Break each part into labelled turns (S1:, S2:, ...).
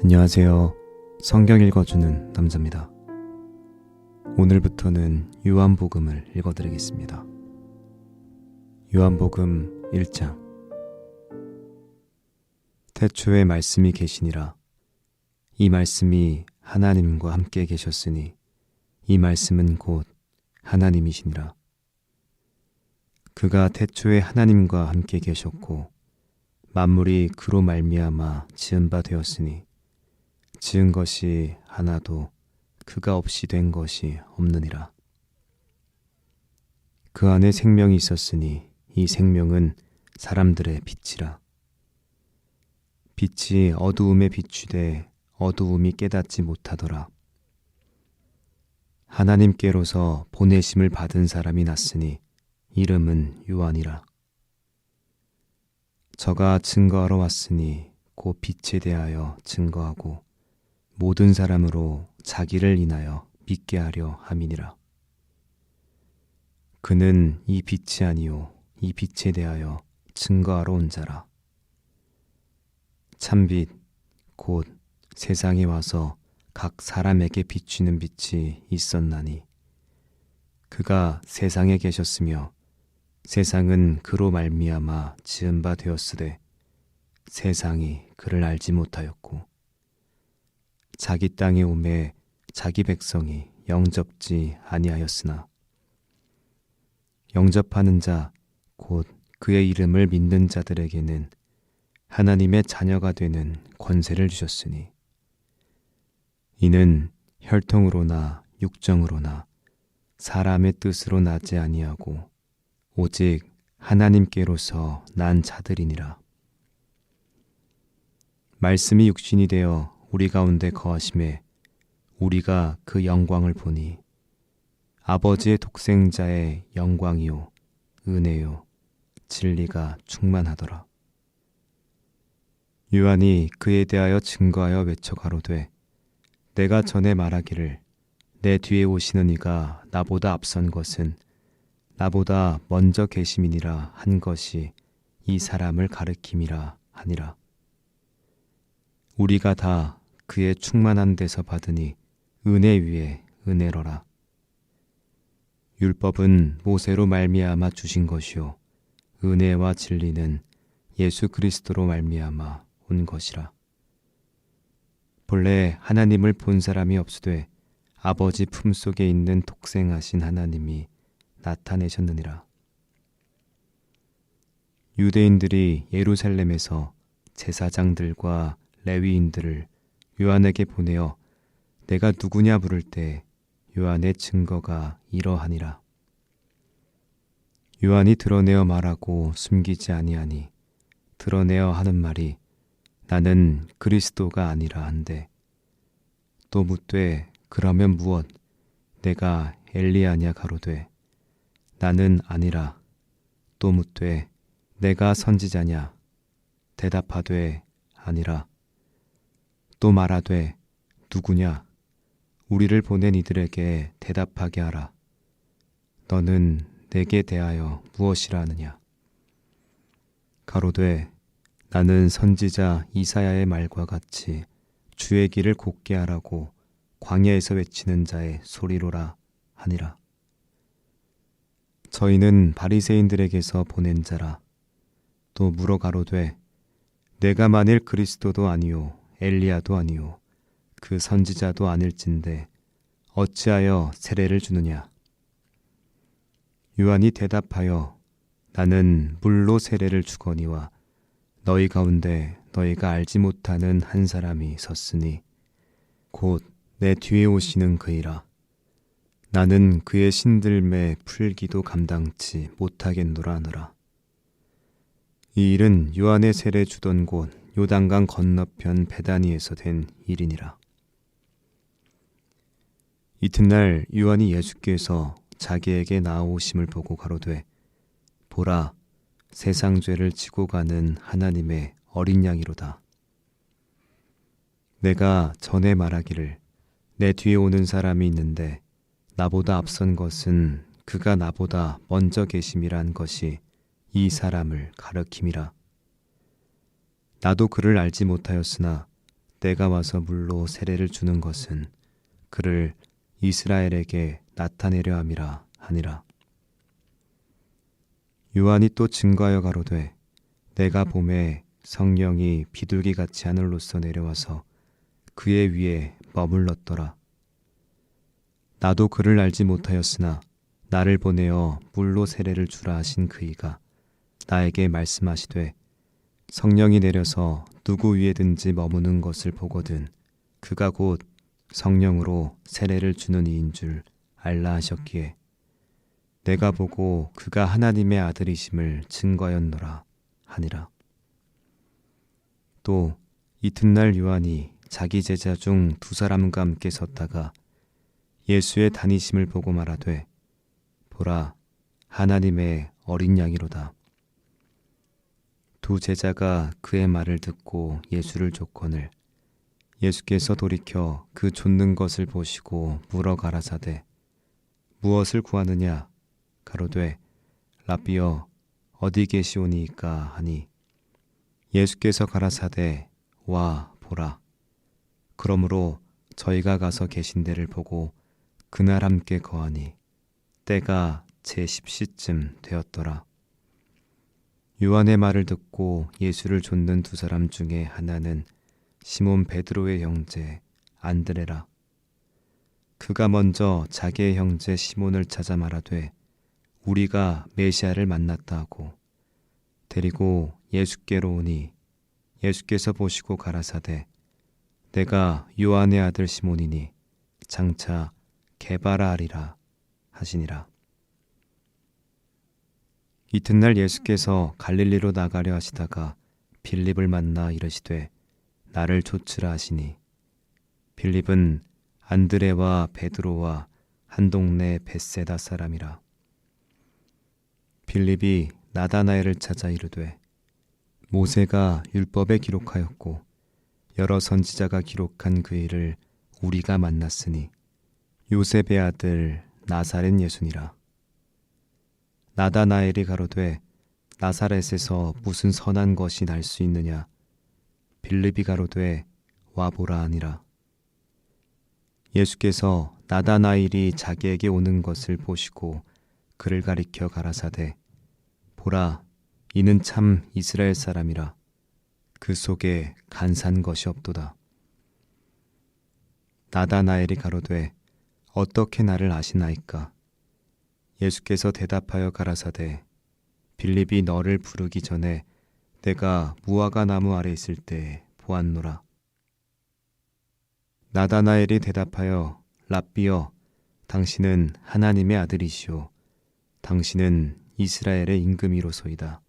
S1: 안녕하세요. 성경 읽어주는 남자입니다. 오늘부터는 요한복음을 읽어드리겠습니다. 요한복음 1장. 태초에 말씀이 계시니라. 이 말씀이 하나님과 함께 계셨으니 이 말씀은 곧 하나님이시니라. 그가 태초에 하나님과 함께 계셨고 만물이 그로 말미암아 지은 바 되었으니 지은 것이 하나도 그가 없이 된 것이 없느니라. 그 안에 생명이 있었으니 이 생명은 사람들의 빛이라. 빛이 어두움에 비추되 어두움이 깨닫지 못하더라. 하나님께로서 보내심을 받은 사람이 났으니 이름은 요한이라. 저가 증거하러 왔으니 곧 빛에 대하여 증거하고 모든 사람으로 자기를 인하여 믿게 하려 함이니라. 그는 이 빛이 아니요 이 빛에 대하여 증거하러 온 자라. 참빛 곧 세상에 와서 각 사람에게 비추는 빛이 있었나니 그가 세상에 계셨으며 세상은 그로 말미암아 지은 바 되었으되 세상이 그를 알지 못하였고 자기 땅에 오매 자기 백성이 영접지 아니하였으나 영접하는 자 곧 그의 이름을 믿는 자들에게는 하나님의 자녀가 되는 권세를 주셨으니 이는 혈통으로나 육정으로나 사람의 뜻으로 나지 아니하고 오직 하나님께로서 난 자들이니라. 말씀이 육신이 되어 우리 가운데 거하심에 우리가 그 영광을 보니 아버지의 독생자의 영광이요 은혜요 진리가 충만하더라. 요한이 그에 대하여 증거하여 외쳐 가로되 내가 전에 말하기를 내 뒤에 오시는 이가 나보다 앞선 것은 나보다 먼저 계심이니라 한 것이 이 사람을 가리킴이라 하니라. 우리가 다 그의 충만한 데서 받으니 은혜 위에 은혜로라. 율법은 모세로 말미암아 주신 것이요 은혜와 진리는 예수 그리스도로 말미암아 온 것이라. 본래 하나님을 본 사람이 없으되 아버지 품속에 있는 독생하신 하나님이 나타내셨느니라. 유대인들이 예루살렘에서 제사장들과 레위인들을 요한에게 보내어 내가 누구냐 물을 때 요한의 증거가 이러하니라. 요한이 드러내어 말하고 숨기지 아니하니 드러내어 하는 말이 나는 그리스도가 아니라 한데 또 묻되 그러면 무엇 내가 엘리야냐 가로되 나는 아니라 또 묻되 내가 선지자냐 대답하되 아니라 또 말하되 누구냐 우리를 보낸 이들에게 대답하게 하라. 너는 내게 대하여 무엇이라 하느냐 가로되 나는 선지자 이사야의 말과 같이 주의 길을 곧게 하라고 광야에서 외치는 자의 소리로라 하니라. 저희는 바리새인들에게서 보낸 자라. 또 물어 가로되 내가 만일 그리스도도 아니요 엘리야도 아니요 그 선지자도 아닐진데 어찌하여 세례를 주느냐. 요한이 대답하여 나는 물로 세례를 주거니와 너희 가운데 너희가 알지 못하는 한 사람이 섰으니 곧 내 뒤에 오시는 그이라. 나는 그의 신들매 풀기도 감당치 못하겠노라 하느라. 이 일은 요한의 세례 주던 곳 요단강 건너편 베다니에서 된 일이니라. 이튿날 요한이 예수께서 자기에게 나아오심을 보고 가로되 보라 세상 죄를 지고 가는 하나님의 어린 양이로다. 내가 전에 말하기를 내 뒤에 오는 사람이 있는데 나보다 앞선 것은 그가 나보다 먼저 계심이란 것이 이 사람을 가르킴이라. 나도 그를 알지 못하였으나 내가 와서 물로 세례를 주는 것은 그를 이스라엘에게 나타내려 함이라 하니라. 요한이 또 증거하여 가로되 내가 봄에 성령이 비둘기같이 하늘로서 내려와서 그의 위에 머물렀더라. 나도 그를 알지 못하였으나 나를 보내어 물로 세례를 주라 하신 그이가 나에게 말씀하시되 성령이 내려서 누구 위에든지 머무는 것을 보거든 그가 곧 성령으로 세례를 주는 이인 줄 알라 하셨기에 내가 보고 그가 하나님의 아들이심을 증거하였노라 하니라. 또 이튿날 요한이 자기 제자 중 2사람과 함께 섰다가 예수의 다니심을 보고 말하되 보라 하나님의 어린 양이로다. 2 제자가 그의 말을 듣고 예수를 좇거늘 예수께서 돌이켜 그 좇는 것을 보시고 물어 가라사대 무엇을 구하느냐 가로되 랍비여 어디 계시오니이까 하니 예수께서 가라사대 와 보라. 그러므로 저희가 가서 계신 데를 보고 그날 함께 거하니 때가 제10시쯤 되었더라. 요한의 말을 듣고 예수를 좇는 2사람 중에 하나는 시몬 베드로의 형제 안드레라. 그가 먼저 자기의 형제 시몬을 찾아 말하되 우리가 메시아를 만났다 하고 데리고 예수께로 오니 예수께서 보시고 가라사대 내가 요한의 아들 시몬이니 장차 게바라 하리라 하시니라. 이튿날 예수께서 갈릴리로 나가려 하시다가 빌립을 만나 이르시되 나를 좇으라 하시니 빌립은 안드레와 베드로와 한 동네 벳세다 사람이라. 빌립이 나다나엘을 찾아 이르되 모세가 율법에 기록하였고 여러 선지자가 기록한 그 일을 우리가 만났으니 요셉의 아들 나사렛 예수니라. 나다나엘이 가로되 나사렛에서 무슨 선한 것이 날 수 있느냐. 빌립이 가로되 와보라 하니라. 예수께서 나다나엘이 자기에게 오는 것을 보시고 그를 가리켜 가라사대 보라 이는 참 이스라엘 사람이라. 그 속에 간사한 것이 없도다. 나다나엘이 가로되 어떻게 나를 아시나이까. 예수께서 대답하여 가라사대 빌립이 너를 부르기 전에 내가 무화과 나무 아래 있을 때 보았노라. 나다나엘이 대답하여 랍비여 당신은 하나님의 아들이시오 당신은 이스라엘의 임금이로소이다.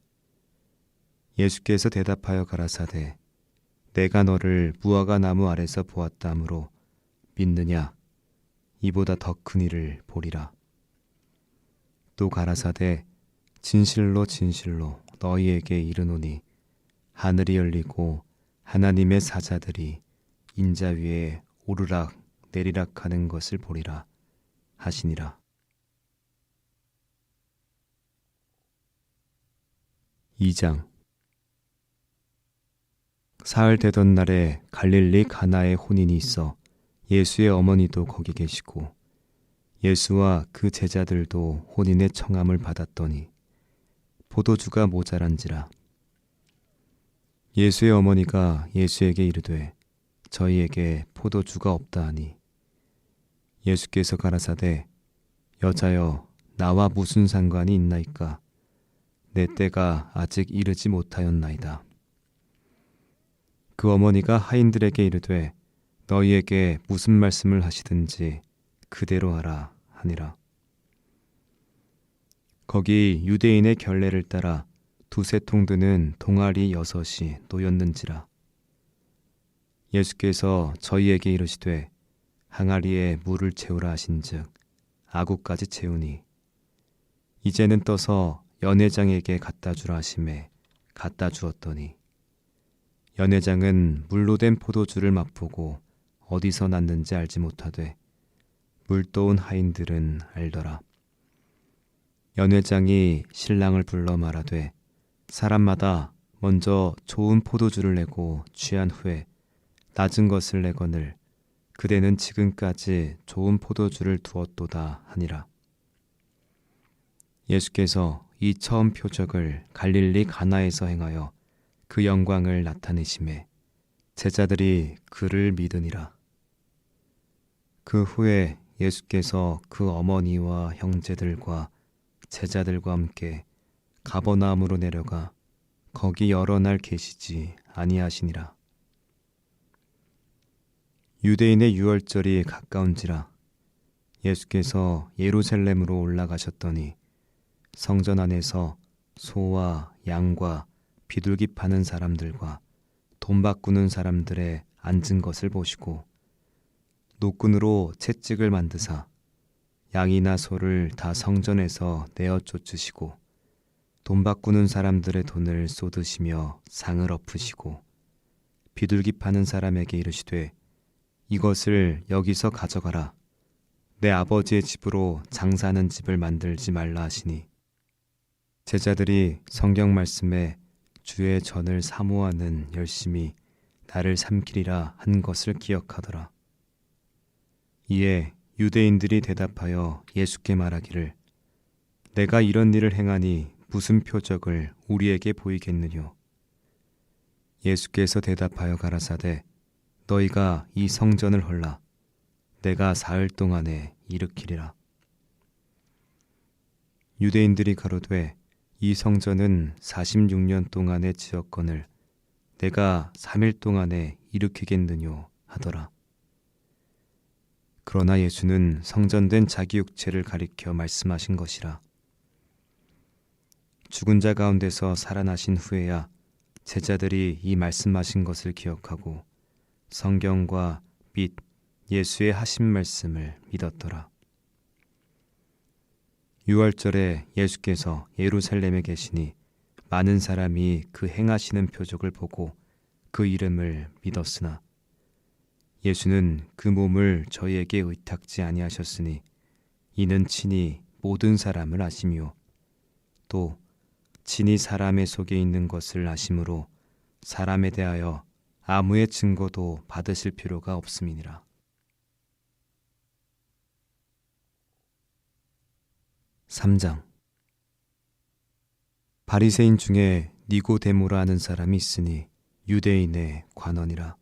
S1: 예수께서 대답하여 가라사대 내가 너를 무화과 나무 아래서 보았다 하므로 믿느냐. 이보다 더 큰 일을 보리라. 또 가라사대 진실로 진실로 너희에게 이르노니 하늘이 열리고 하나님의 사자들이 인자 위에 오르락 내리락 하는 것을 보리라 하시니라. 2장. 사흘 되던 날에 갈릴리 가나에 혼인이 있어 예수의 어머니도 거기 계시고 예수와 그 제자들도 혼인의 청함을 받았더니 포도주가 모자란지라. 예수의 어머니가 예수에게 이르되 저희에게 포도주가 없다 하니 예수께서 가라사대 여자여 나와 무슨 상관이 있나이까. 내 때가 아직 이르지 못하였나이다. 그 어머니가 하인들에게 이르되 너희에게 무슨 말씀을 하시든지 그대로 하라 하니라. 거기 유대인의 결례를 따라 2-3통 드는 동아리 6이 놓였는지라. 예수께서 저희에게 이르시되 항아리에 물을 채우라 하신즉 아구까지 채우니 이제는 떠서 연회장에게 갖다 주라 하심에 갖다 주었더니 연회장은 물로 된 포도주를 맛보고 어디서 났는지 알지 못하되 물떠온 하인들은 알더라. 연회장이 신랑을 불러 말하되 사람마다 먼저 좋은 포도주를 내고 취한 후에 낮은 것을 내거늘 그대는 지금까지 좋은 포도주를 두었도다 하니라. 예수께서 이 처음 표적을 갈릴리 가나에서 행하여 그 영광을 나타내심에 제자들이 그를 믿으니라. 그 후에 예수께서 그 어머니와 형제들과 제자들과 함께 가버나움으로 내려가 거기 여러 날 계시지 아니하시니라. 유대인의 유월절이 가까운지라 예수께서 예루살렘으로 올라가셨더니 성전 안에서 소와 양과 비둘기 파는 사람들과 돈 바꾸는 사람들의 앉은 것을 보시고 노끈으로 채찍을 만드사 양이나 소를 다 성전에서 내어 쫓으시고 돈 바꾸는 사람들의 돈을 쏟으시며 상을 엎으시고 비둘기 파는 사람에게 이르시되 이것을 여기서 가져가라. 내 아버지의 집으로 장사하는 집을 만들지 말라 하시니 제자들이 성경 말씀에 주의 전을 사모하는 열심히 나를 삼키리라 한 것을 기억하더라. 이에 유대인들이 대답하여 예수께 말하기를 내가 이런 일을 행하니 무슨 표적을 우리에게 보이겠느뇨. 예수께서 대답하여 가라사대 너희가 이 성전을 헐라. 내가 사흘 동안에 일으키리라. 유대인들이 가로되 이 성전은 46년 동안에 지었거늘 내가 3일 동안에 일으키겠느뇨 하더라. 그러나 예수는 성전된 자기 육체를 가리켜 말씀하신 것이라. 죽은 자 가운데서 살아나신 후에야 제자들이 이 말씀하신 것을 기억하고 성경과 및 예수의 하신 말씀을 믿었더라. 유월절에 예수께서 예루살렘에 계시니 많은 사람이 그 행하시는 표적을 보고 그 이름을 믿었으나 예수는 그 몸을 저희에게 의탁지 아니하셨으니 이는 친히 모든 사람을 아심이요 또 친히 사람의 속에 있는 것을 아심으로 사람에 대하여 아무의 증거도 받으실 필요가 없음이니라. 3장 바리새인 중에 니고데모라 하는 사람이 있으니 유대인의 관원이라.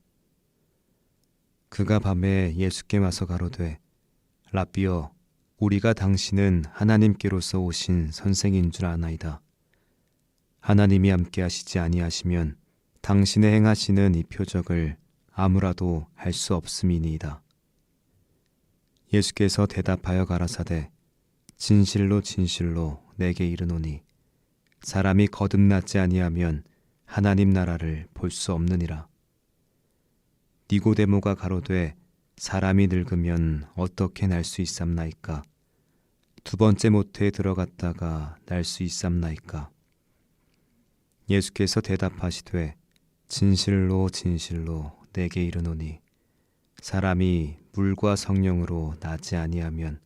S1: 그가 밤에 예수께 와서 가로되 라삐여 우리가 당신은 하나님께로서 오신 선생인 줄 아나이다. 하나님이 함께 하시지 아니하시면 당신의 행하시는 이 표적을 아무라도 할 수 없음이니이다. 예수께서 대답하여 가라사대 진실로 진실로 내게 이르노니 사람이 거듭나지 아니하면 하나님 나라를 볼 수 없느니라. 니고데모가 가로되 사람이 늙으면 어떻게 날 수 있삼나이까? 두 번째 모태에 들어갔다가 날 수 있삼나이까? 예수께서 대답하시되 진실로 진실로 내게 이르노니 사람이 물과 성령으로 나지 아니하면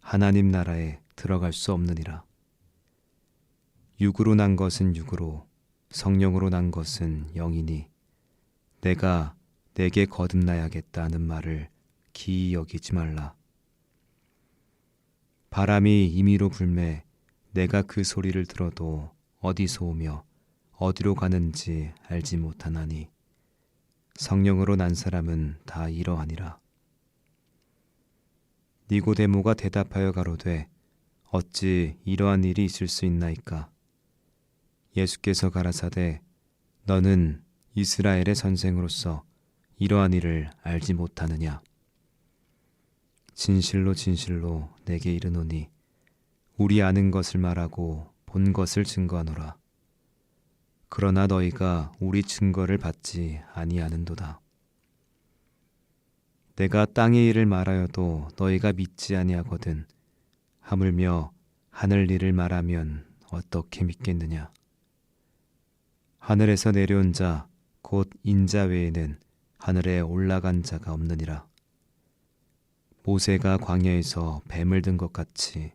S1: 하나님 나라에 들어갈 수 없느니라. 육으로 난 것은 육으로 성령으로 난 것은 영이니 내가 내게 거듭나야겠다 하는 말을 기이 여기지 말라. 바람이 임의로 불매 내가 그 소리를 들어도 어디서 오며 어디로 가는지 알지 못하나니 성령으로 난 사람은 다 이러하니라. 니고데모가 대답하여 가로되 어찌 이러한 일이 있을 수 있나이까? 예수께서 가라사대 너는 이스라엘의 선생으로서 이러한 일을 알지 못하느냐? 진실로 진실로 내게 이르노니 우리 아는 것을 말하고 본 것을 증거하노라. 그러나 너희가 우리 증거를 받지 아니하는도다. 내가 땅의 일을 말하여도 너희가 믿지 아니하거든 하물며 하늘 일을 말하면 어떻게 믿겠느냐? 하늘에서 내려온 자 곧 인자 외에는 하늘에 올라간 자가 없느니라. 모세가 광야에서 뱀을 든 것 같이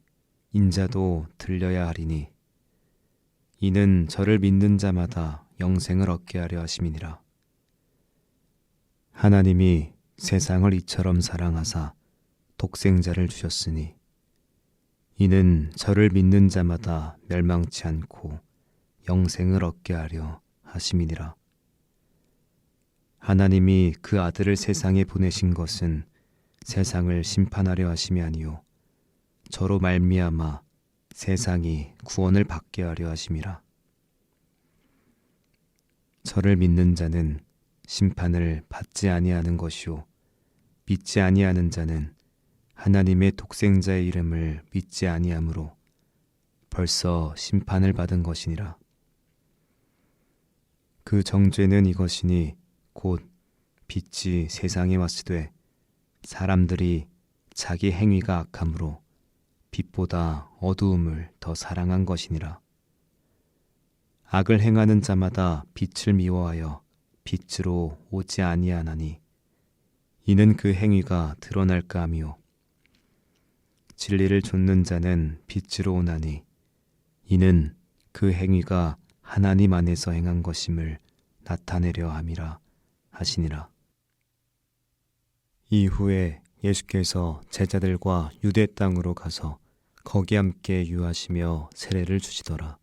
S1: 인자도 들려야 하리니 이는 저를 믿는 자마다 영생을 얻게 하려 하심이니라. 하나님이 세상을 이처럼 사랑하사 독생자를 주셨으니 이는 저를 믿는 자마다 멸망치 않고 영생을 얻게 하려 하심이니라. 하나님이 그 아들을 세상에 보내신 것은 세상을 심판하려 하심이 아니요 저로 말미암아 세상이 구원을 받게 하려 하심이라. 저를 믿는 자는 심판을 받지 아니하는 것이요 믿지 아니하는 자는 하나님의 독생자의 이름을 믿지 아니하므로 벌써 심판을 받은 것이니라. 그 정죄는 이것이니 곧 빛이 세상에 왔으되 사람들이 자기 행위가 악함으로 빛보다 어두움을 더 사랑한 것이니라. 악을 행하는 자마다 빛을 미워하여 빛으로 오지 아니하나니 이는 그 행위가 드러날까 하미요 진리를 좇는 자는 빛으로 오나니 이는 그 행위가 하나님 안에서 행한 것임을 나타내려 함이라 하시니라. 이후에 예수께서 제자들과 유대 땅으로 가서 거기 함께 유하시며 세례를 주시더라.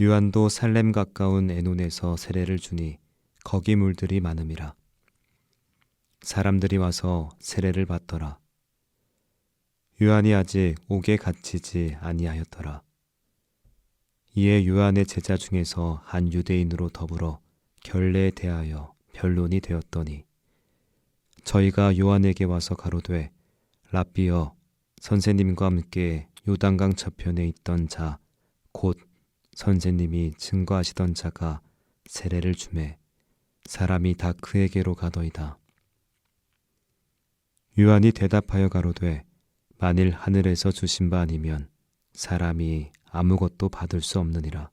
S1: 요한도 살렘 가까운 에논에서 세례를 주니 거기 물들이 많음이라. 사람들이 와서 세례를 받더라. 요한이 아직 옥에 갇히지 아니하였더라. 이에 요한의 제자 중에서 한 유대인으로 더불어 결례에 대하여 변론이 되었더니 저희가 요한에게 와서 가로되 랍비여 선생님과 함께 요단강 저편에 있던 자 곧 선생님이 증거하시던 자가 세례를 주매 사람이 다 그에게로 가더이다. 요한이 대답하여 가로되 만일 하늘에서 주신 바 아니면 사람이 아무것도 받을 수 없느니라.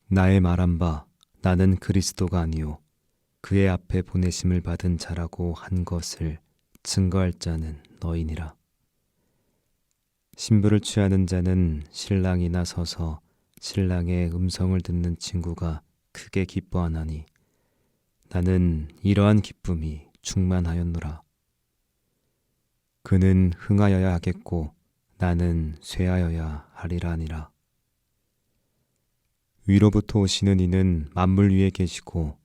S1: 나의 말한 바 나는 그리스도가 아니요 그의 앞에 보내심을 받은 자라고 한 것을 증거할 자는 너희니라. 신부를 취하는 자는 신랑이나 서서 신랑의 음성을 듣는 친구가 크게 기뻐하나니 나는 이러한 기쁨이 충만하였노라. 그는 흥하여야 하겠고 나는 쇠하여야 하리라 하니라. 위로부터 오시는 이는 만물 위에 계시고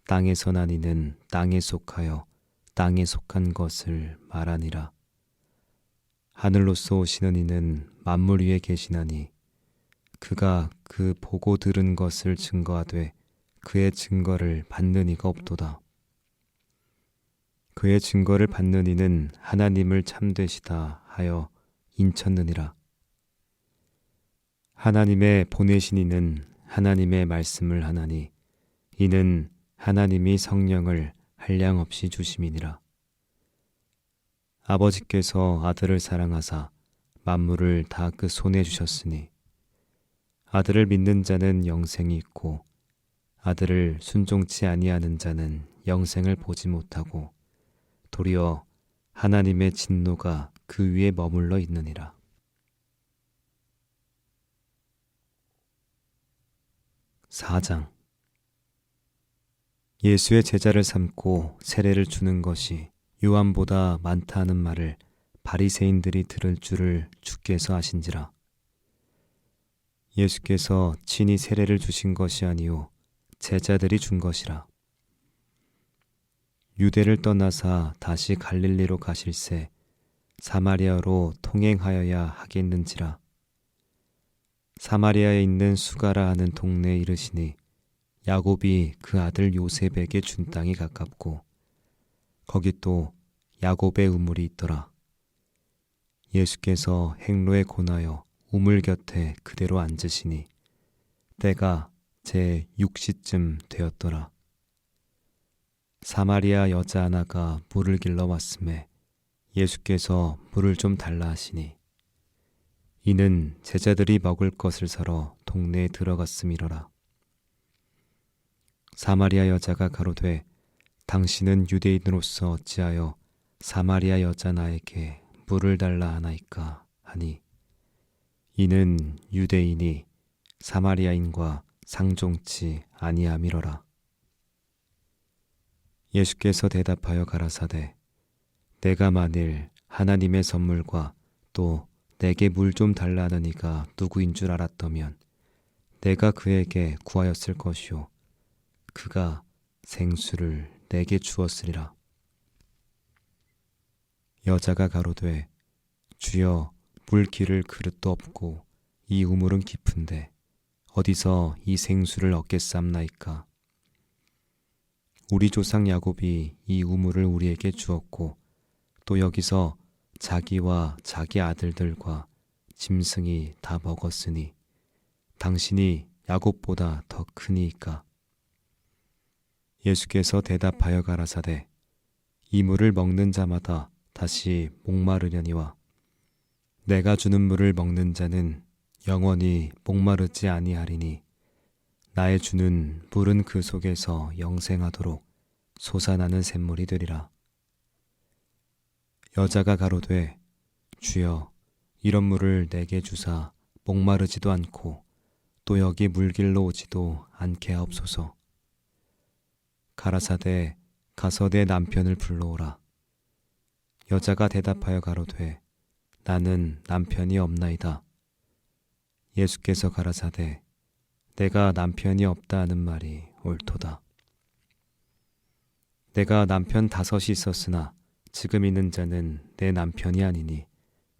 S1: 땅에서 난 이는 땅에 속하여 땅에 속한 것을 말하니라. 하늘로서 오시는 이는 만물 위에 계시나니 그가 그 보고 들은 것을 증거하되 그의 증거를 받는 이가 없도다. 그의 증거를 받는 이는 하나님을 참되시다 하여 인쳤느니라. 하나님의 보내신 이는 하나님의 말씀을 하나니 이는 하나님이 성령을 한량없이 주심이니라. 아버지께서 아들을 사랑하사 만물을 다 그 손에 주셨으니 아들을 믿는 자는 영생이 있고 아들을 순종치 아니하는 자는 영생을 보지 못하고 도리어 하나님의 진노가 그 위에 머물러 있느니라. (4장) 예수의 제자를 삼고 세례를 주는 것이 요한보다 많다 하는 말을 바리새인들이 들을 줄을 주께서 아신지라. 예수께서 친히 세례를 주신 것이 아니요 제자들이 준 것이라. 유대를 떠나사 다시 갈릴리로 가실새 사마리아로 통행하여야 하겠는지라. 사마리아에 있는 수가라 하는 동네에 이르시니 야곱이 그 아들 요셉에게 준 땅이 가깝고 거기 또 야곱의 우물이 있더라. 예수께서 행로에 고나여 우물 곁에 그대로 앉으시니 때가 제 6시쯤 되었더라. 사마리아 여자 하나가 물을 길러 왔음에 예수께서 물을 좀 달라 하시니 이는 제자들이 먹을 것을 사러 동네에 들어갔음이로라. 사마리아 여자가 가로되 당신은 유대인으로서 어찌하여 사마리아 여자 나에게 물을 달라 하나이까 하니 이는 유대인이 사마리아인과 상종치 아니함이로라. 예수께서 대답하여 가라사대 내가 만일 하나님의 선물과 또 내게 물 좀 달라는 이가 누구인 줄 알았더면 내가 그에게 구하였을 것이요 그가 생수를 내게 주었으리라. 여자가 가로되 주여 물 기를 그릇도 없고 이 우물은 깊은데 어디서 이 생수를 얻겠삼나이까. 우리 조상 야곱이 이 우물을 우리에게 주었고 또 여기서 자기와 자기 아들들과 짐승이 다 먹었으니 당신이 야곱보다 더 크니이까. 예수께서 대답하여 가라사대 이 물을 먹는 자마다 다시 목마르려니와 내가 주는 물을 먹는 자는 영원히 목마르지 아니하리니 나의 주는 물은 그 속에서 영생하도록 솟아나는 샘물이 되리라. 여자가 가로되 주여 이런 물을 내게 주사 목마르지도 않고 또 여기 물길로 오지도 않게 하옵소서. 가라사대 가서 내 남편을 불러오라. 여자가 대답하여 가로되 나는 남편이 없나이다. 예수께서 가라사대 내가 남편이 없다 하는 말이 옳도다. 내가 남편 5이 있었으나 지금 있는 자는 내 남편이 아니니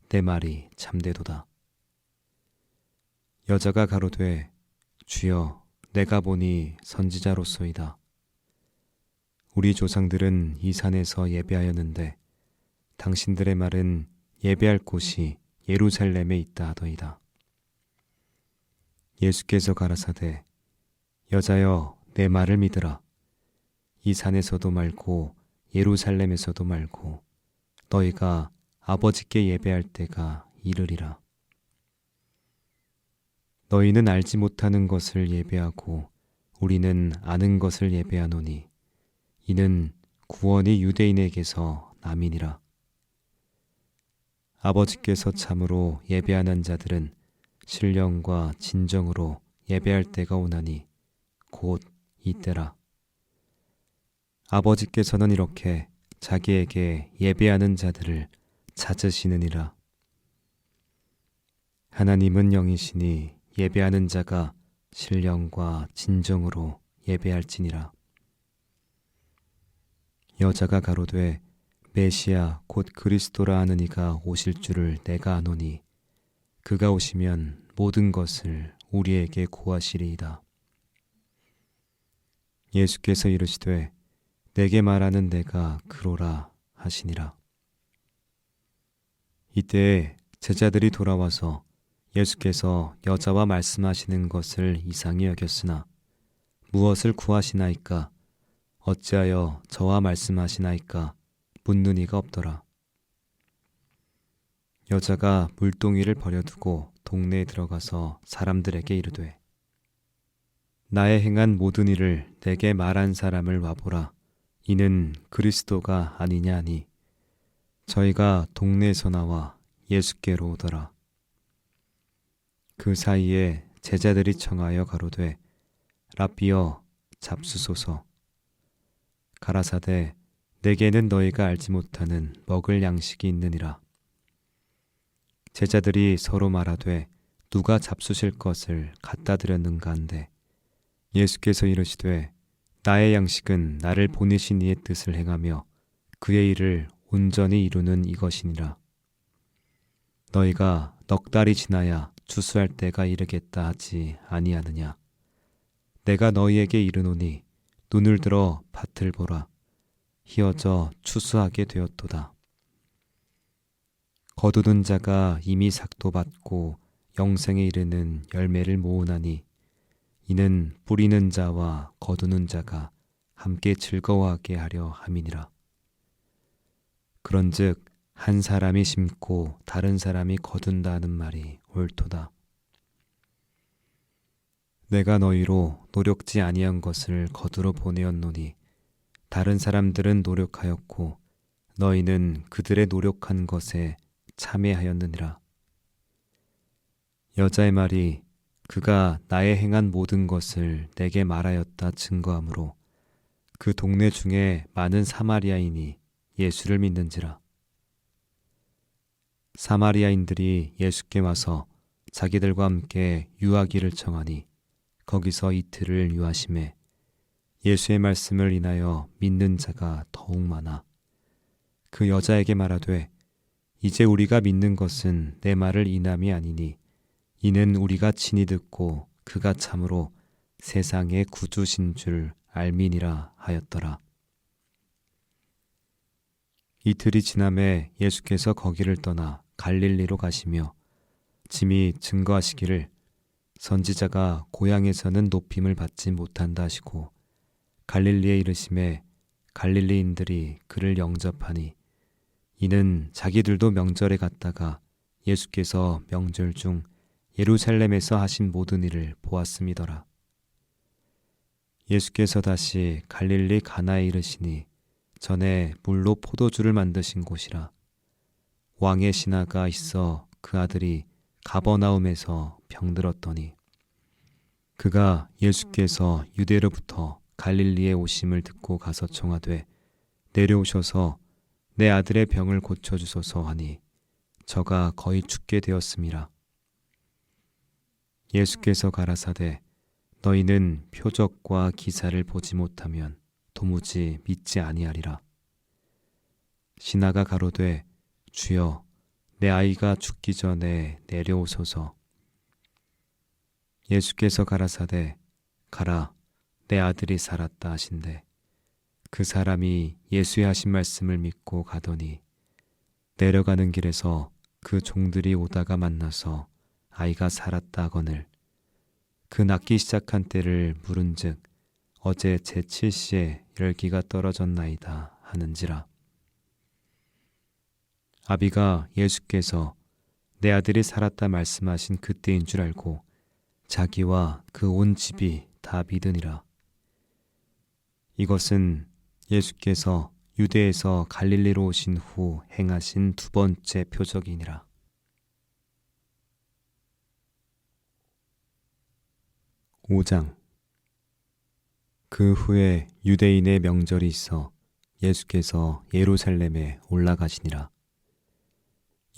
S1: 내 말이 참되도다. 여자가 가로되 주여 내가 보니 선지자로소이다. 우리 조상들은 이 산에서 예배하였는데 당신들의 말은 예배할 곳이 예루살렘에 있다 하더이다. 예수께서 가라사대 여자여 내 말을 믿으라. 이 산에서도 말고 예루살렘에서도 말고 너희가 아버지께 예배할 때가 이르리라. 너희는 알지 못하는 것을 예배하고 우리는 아는 것을 예배하노니 이는 구원이 유대인에게서 남이니라. 아버지께서 참으로 예배하는 자들은 신령과 진정으로 예배할 때가 오나니 곧 이때라. 아버지께서는 이렇게 자기에게 예배하는 자들을 찾으시느니라. 하나님은 영이시니 예배하는 자가 신령과 진정으로 예배할지니라. 여자가 가로되 메시아 곧 그리스도라 하는 이가 오실 줄을 내가 아노니 그가 오시면 모든 것을 우리에게 구하시리이다. 예수께서 이르시되 내게 말하는 내가 그로라 하시니라. 이때에 제자들이 돌아와서 예수께서 여자와 말씀하시는 것을 이상히 여겼으나 무엇을 구하시나이까 어찌하여 저와 말씀하시나이까 묻는 이가 없더라. 여자가 물동이를 버려두고 동네에 들어가서 사람들에게 이르되 나의 행한 모든 일을 내게 말한 사람을 와보라. 이는 그리스도가 아니냐 하니 저희가 동네에서 나와 예수께로 오더라. 그 사이에 제자들이 청하여 가로되 랍비여 잡수소서. 가라사대 내게는 너희가 알지 못하는 먹을 양식이 있느니라. 제자들이 서로 말하되 누가 잡수실 것을 갖다 드렸는가 한데 예수께서 이르시되 나의 양식은 나를 보내신 이의 뜻을 행하며 그의 일을 온전히 이루는 이것이니라. 너희가 넉 달이 지나야 추수할 때가 이르겠다 하지 아니하느냐. 내가 너희에게 이르노니 눈을 들어 밭을 보라. 희어져 추수하게 되었도다. 거두는 자가 이미 삭도 받고 영생에 이르는 열매를 모으나니 이는 뿌리는 자와 거두는 자가 함께 즐거워하게 하려 함이니라. 그런즉 한 사람이 심고 다른 사람이 거둔다 하는 말이 옳도다. 내가 너희로 노력지 아니한 것을 거두러 보내었노니 다른 사람들은 노력하였고 너희는 그들의 노력한 것에 참여하였느니라. 여자의 말이 그가 나의 행한 모든 것을 내게 말하였다 증거하므로 그 동네 중에 많은 사마리아인이 예수를 믿는지라. 사마리아인들이 예수께 와서 자기들과 함께 유하기를 청하니 거기서 이틀을 유하심에 예수의 말씀을 인하여 믿는 자가 더욱 많아 그 여자에게 말하되 이제 우리가 믿는 것은 내 말을 인함이 아니니 이는 우리가 친히 듣고 그가 참으로 세상의 구주신 줄 알미니라 하였더라. 이틀이 지남에 예수께서 거기를 떠나 갈릴리로 가시며 짐이 증거하시기를 선지자가 고향에서는 높임을 받지 못한다 하시고 갈릴리에 이르심에 갈릴리인들이 그를 영접하니 이는 자기들도 명절에 갔다가 예수께서 명절 중 예루살렘에서 하신 모든 일을 보았음이더라. 예수께서 다시 갈릴리 가나에 이르시니 전에 물로 포도주를 만드신 곳이라. 왕의 신하가 있어 그 아들이 가버나움에서 병들었더니 그가 예수께서 유대로부터 갈릴리에 오심을 듣고 가서 청하되 내려오셔서 내 아들의 병을 고쳐주소서 하니 저가 거의 죽게 되었음이라. 예수께서 가라사대 너희는 표적과 기사를 보지 못하면 도무지 믿지 아니하리라. 신하가 가로되 주여 내 아이가 죽기 전에 내려오소서. 예수께서 가라사대 가라 내 아들이 살았다 하신대 그 사람이 예수의 하신 말씀을 믿고 가더니 내려가는 길에서 그 종들이 오다가 만나서 아이가 살았다 하거늘 그 낫기 시작한 때를 물은즉 어제 제7시에 열기가 떨어졌나이다 하는지라. 아비가 예수께서 내 아들이 살았다 말씀하신 그때인 줄 알고 자기와 그 온 집이 다 믿으니라. 이것은 예수께서 유대에서 갈릴리로 오신 후 행하신 두 번째 표적이니라. (5장) 그 후에 유대인의 명절이 있어 예수께서 예루살렘에 올라가시니라.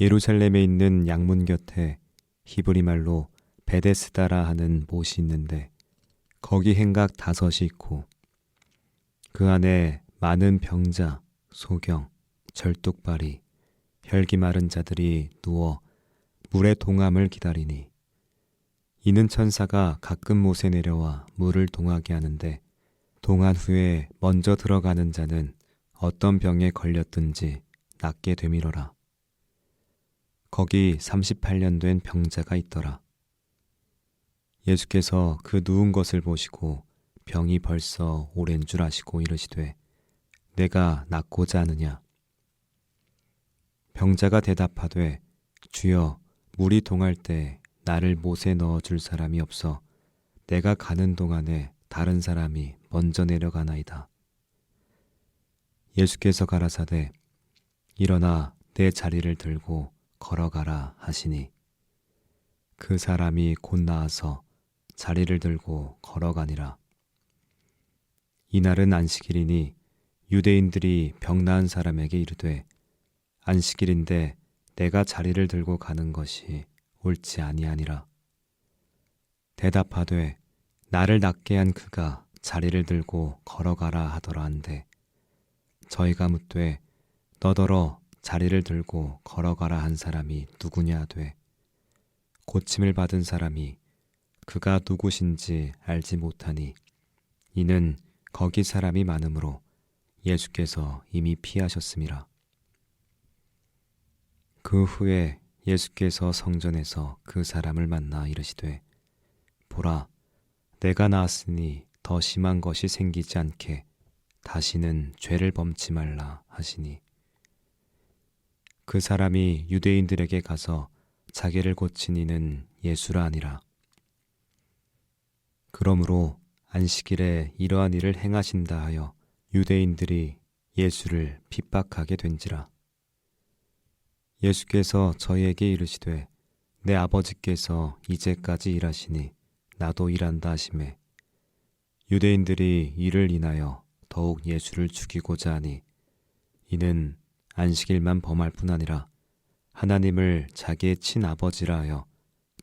S1: 예루살렘에 있는 양문 곁에 히브리 말로 베데스다라 하는 못이 있는데 거기 행각 5이 있고 그 안에 많은 병자, 소경, 절뚝발이, 혈기 마른 자들이 누워 물의 동함을 기다리니 이는 천사가 가끔 못에 내려와 물을 동하게 하는데 동한 후에 먼저 들어가는 자는 어떤 병에 걸렸든지 낫게 되밀어라. 거기 38년 된 병자가 있더라. 예수께서 그 누운 것을 보시고 병이 벌써 오랜 줄 아시고 이르시되 내가 낫고자 하느냐. 병자가 대답하되 주여 물이 동할 때 나를 못에 넣어줄 사람이 없어 내가 가는 동안에 다른 사람이 먼저 내려가나이다. 예수께서 가라사대 일어나 내 자리를 들고 걸어가라 하시니 그 사람이 곧 나아서 자리를 들고 걸어가니라. 이날은 안식일이니 유대인들이 병 나은 사람에게 이르되 안식일인데 내가 자리를 들고 가는 것이 옳지 아니하니라. 대답하되 나를 낫게 한 그가 자리를 들고 걸어가라 하더라 한데 저희가 묻되 너더러 자리를 들고 걸어가라 한 사람이 누구냐 하되 고침을 받은 사람이 그가 누구신지 알지 못하니 이는 거기 사람이 많으므로 예수께서 이미 피하셨음이라. 그 후에 예수께서 성전에서 그 사람을 만나 이르시되 보라 내가 나았으니 더 심한 것이 생기지 않게 다시는 죄를 범치 말라 하시니 그 사람이 유대인들에게 가서 자기를 고친 이는 예수라 하니라. 그러므로 안식일에 이러한 일을 행하신다 하여 유대인들이 예수를 핍박하게 된지라. 예수께서 저희에게 이르시되 내 아버지께서 이제까지 일하시니 나도 일한다 하시매 유대인들이 이를 인하여 더욱 예수를 죽이고자 하니 이는 안식일만 범할 뿐 아니라 하나님을 자기의 친아버지라 하여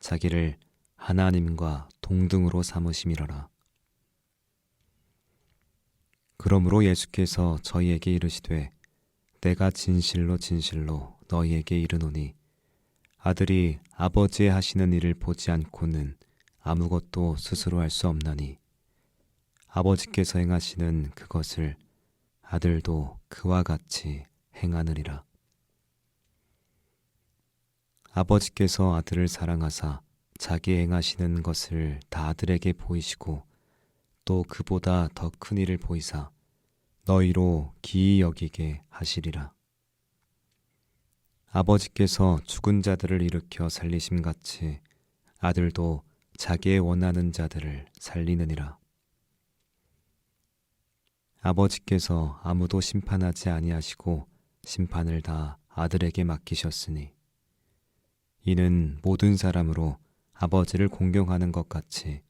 S1: 자기를 하나님과 동등으로 삼으심이러라. 그러므로 예수께서 저희에게 이르시되 내가 진실로 진실로 너희에게 이르노니 아들이 아버지의 하시는 일을 보지 않고는 아무것도 스스로 할 수 없나니 아버지께서 행하시는 그것을 아들도 그와 같이 행하느니라. 아버지께서 아들을 사랑하사 자기 행하시는 것을 다 아들에게 보이시고 또 그보다 더 큰 일을 보이사 너희로 기이 여기게 하시리라. 아버지께서 죽은 자들을 일으켜 살리심같이 아들도 자기의 원하는 자들을 살리느니라. 아버지께서 아무도 심판하지 아니하시고 심판을 다 아들에게 맡기셨으니 이는 모든 사람으로 아버지를 공경하는 것 같이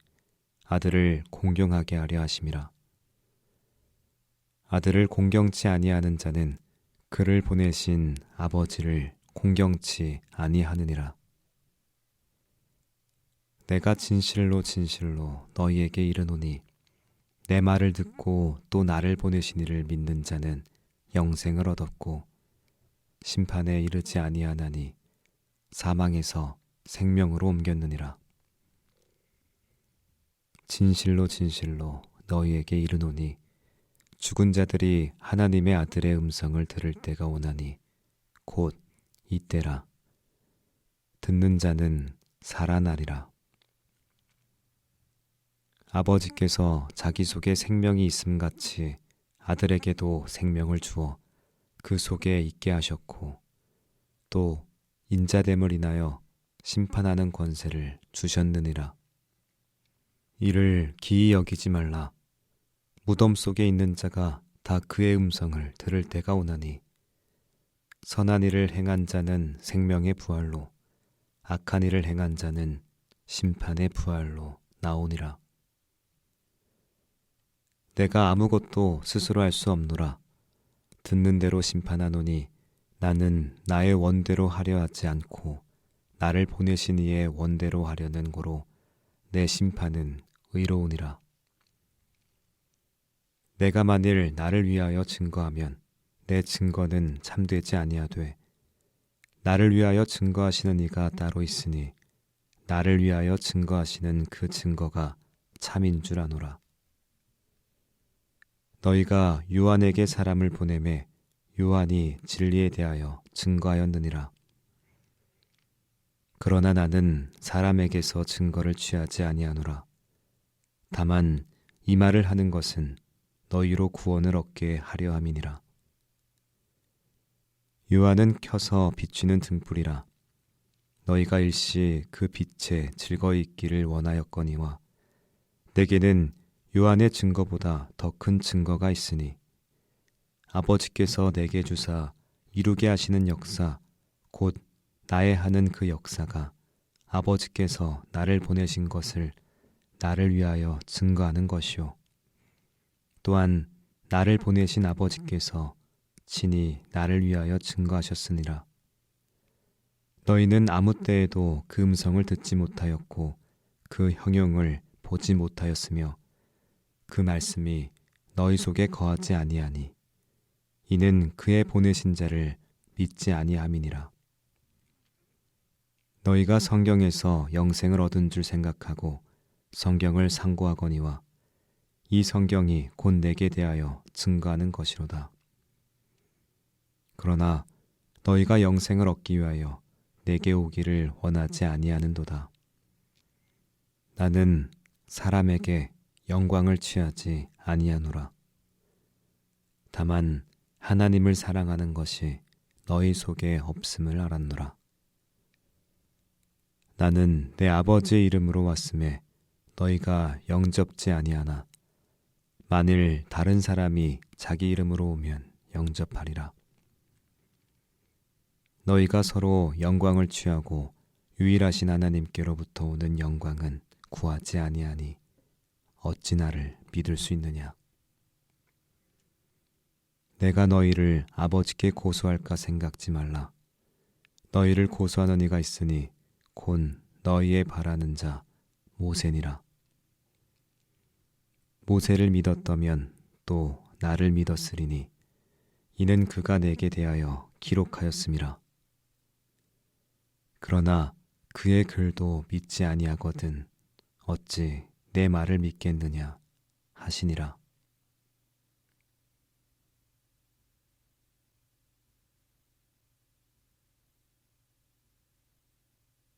S1: 아들을 공경하게 하려 하심이라. 아들을 공경치 아니하는 자는 그를 보내신 아버지를 공경치 아니하느니라. 내가 진실로 진실로 너희에게 이르노니 내 말을 듣고 또 나를 보내신 이를 믿는 자는 영생을 얻었고 심판에 이르지 아니하나니 사망에서 생명으로 옮겼느니라. 진실로 진실로 너희에게 이르노니 죽은 자들이 하나님의 아들의 음성을 들을 때가 오나니 곧 이때라. 듣는 자는 살아나리라. 아버지께서 자기 속에 생명이 있음같이 아들에게도 생명을 주어 그 속에 있게 하셨고 또 인자됨을 인하여 심판하는 권세를 주셨느니라. 이를 기이 여기지 말라. 무덤 속에 있는 자가 다 그의 음성을 들을 때가 오나니 선한 일을 행한 자는 생명의 부활로 악한 일을 행한 자는 심판의 부활로 나오니라. 내가 아무것도 스스로 할 수 없노라. 듣는 대로 심판하노니 나는 나의 원대로 하려 하지 않고 나를 보내신 이의 원대로 하려는 고로 내 심판은 의로우니라. 내가 만일 나를 위하여 증거하면 내 증거는 참되지 아니하되 나를 위하여 증거하시는 이가 따로 있으니 나를 위하여 증거하시는 그 증거가 참인 줄 아노라. 너희가 요한에게 사람을 보내매 요한이 진리에 대하여 증거하였느니라. 그러나 나는 사람에게서 증거를 취하지 아니하노라. 다만 이 말을 하는 것은 너희로 구원을 얻게 하려 함이니라. 요한은 켜서 비추는 등불이라. 너희가 일시 그 빛에 즐거이 있기를 원하였거니와 내게는 요한의 증거보다 더 큰 증거가 있으니 아버지께서 내게 주사 이루게 하시는 역사 곧 나의 하는 그 역사가 아버지께서 나를 보내신 것을 나를 위하여 증거하는 것이요 또한 나를 보내신 아버지께서 친히 나를 위하여 증거하셨으니라. 너희는 아무 때에도 그 음성을 듣지 못하였고 그 형용을 보지 못하였으며 그 말씀이 너희 속에 거하지 아니하니 이는 그의 보내신 자를 믿지 아니함이니라. 너희가 성경에서 영생을 얻은 줄 생각하고 성경을 상고하거니와 이 성경이 곧 내게 대하여 증거하는 것이로다. 그러나 너희가 영생을 얻기 위하여 내게 오기를 원하지 아니하는도다. 나는 사람에게 영광을 취하지 아니하노라. 다만 하나님을 사랑하는 것이 너희 속에 없음을 알았노라. 나는 내 아버지의 이름으로 왔음에 너희가 영접지 아니하나 만일 다른 사람이 자기 이름으로 오면 영접하리라. 너희가 서로 영광을 취하고 유일하신 하나님께로부터 오는 영광은 구하지 아니하니 어찌 나를 믿을 수 있느냐. 내가 너희를 아버지께 고소할까 생각지 말라. 너희를 고소하는 이가 있으니 곧 너희의 바라는 자 모세니라. 모세를 믿었다면 또 나를 믿었으리니 이는 그가 내게 대하여 기록하였음이라. 그러나 그의 글도 믿지 아니하거든 어찌 내 말을 믿겠느냐 하시니라.